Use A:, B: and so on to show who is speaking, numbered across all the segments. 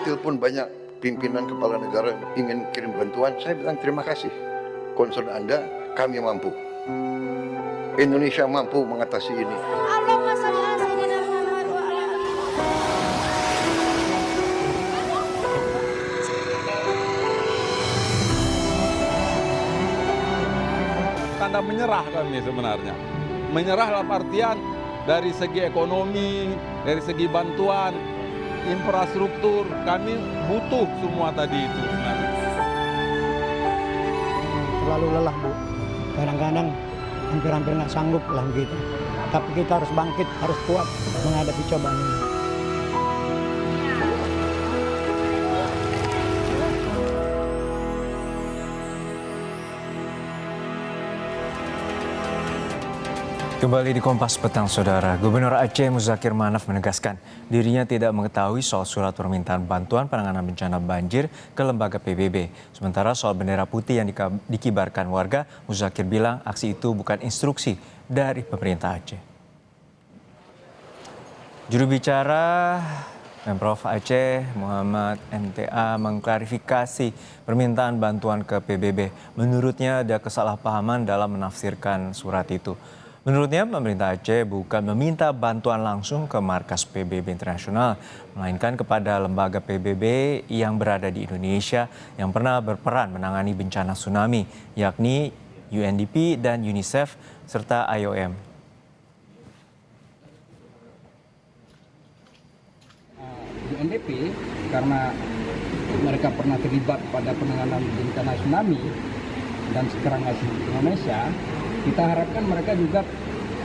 A: telepon banyak pimpinan kepala negara ingin kirim bantuan, saya bilang terima kasih. Concern Anda, kami mampu. Indonesia mampu mengatasi ini.
B: Tanda menyerah kami sebenarnya. Menyerah dalam artian dari segi ekonomi, dari segi bantuan, infrastruktur, kami butuh semua tadi itu sebenarnya.
C: Terlalu lelah, Bu. Kadang-kadang hampir-hampir nggak sanggup lah begitu. Tapi kita harus bangkit, harus kuat menghadapi cobaan ini.
D: Kembali di Kompas Petang, Saudara. Gubernur Aceh Muzakir Manaf menegaskan dirinya tidak mengetahui soal surat permintaan bantuan penanganan bencana banjir ke lembaga PBB. Sementara soal bendera putih yang dikibarkan warga, Muzakir bilang aksi itu bukan instruksi dari pemerintah Aceh. Juru bicara Pemprov Aceh Muhammad MTA mengklarifikasi permintaan bantuan ke PBB. Menurutnya ada kesalahpahaman dalam menafsirkan surat itu. Menurutnya, pemerintah Aceh bukan meminta bantuan langsung ke markas PBB internasional, melainkan kepada lembaga PBB yang berada di Indonesia yang pernah berperan menangani bencana tsunami, yakni UNDP dan UNICEF serta IOM.
E: UNDP karena mereka pernah terlibat pada penanganan bencana tsunami dan sekarang masih di Indonesia. Kita harapkan mereka juga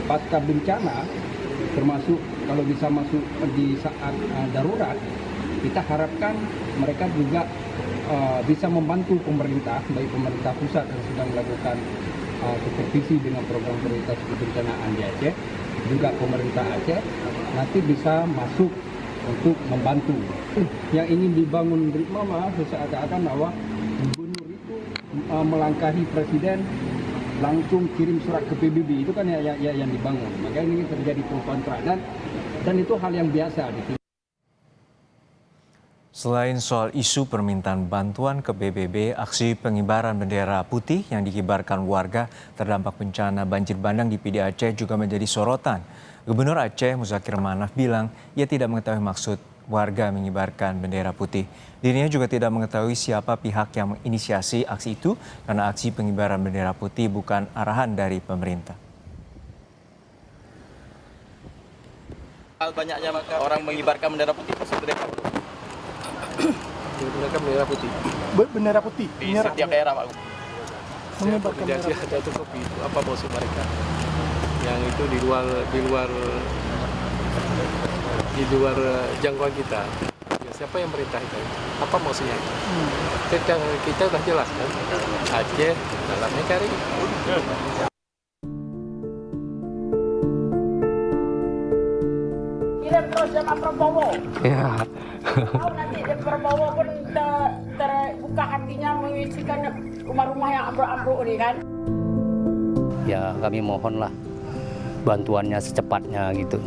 E: pasca bencana, termasuk kalau bisa masuk di saat darurat, kita harapkan mereka juga bisa membantu pemerintah, baik pemerintah pusat yang sedang melakukan supervisi dengan program prioritas kebencanaan di Aceh, juga pemerintah Aceh nanti bisa masuk untuk membantu. Yang ingin dibangun Mama seakan-akan bahwa gubernur itu melangkahi presiden, langsung kirim surat ke PBB, itu kan yang dibangun. Makanya ini terjadi pro kontra dan itu hal yang biasa.
D: Selain soal isu permintaan bantuan ke PBB, aksi pengibaran bendera putih yang dikibarkan warga terdampak bencana banjir bandang di PD Aceh juga menjadi sorotan. Gubernur Aceh Muzakir Manaf bilang ia tidak mengetahui maksud warga mengibarkan bendera putih. Dirinya juga tidak mengetahui siapa pihak yang menginisiasi aksi itu karena aksi pengibaran bendera putih bukan arahan dari pemerintah.
F: Banyaknya orang mengibarkan bendera putih pasti bendera putih. Bendera putih.
C: Bendera putih.
F: Di setiap daerah, Pak. Mengibarkan bendera putih. Ada kopi itu apa maksud mereka? Yang itu di luar jangkauan kita. Ya, siapa yang merintah itu? Apa maksudnya? Kita sudah jelas kan? Aceh dalam NKRI.
G: Kirim terus sama Prabowo.
D: Ya.
G: Tahu nanti Prabowo pun terbuka hatinya mengisikan rumah-rumah yang ambruk-ambruk ini kan.
H: Ya kami mohonlah bantuannya secepatnya gitu.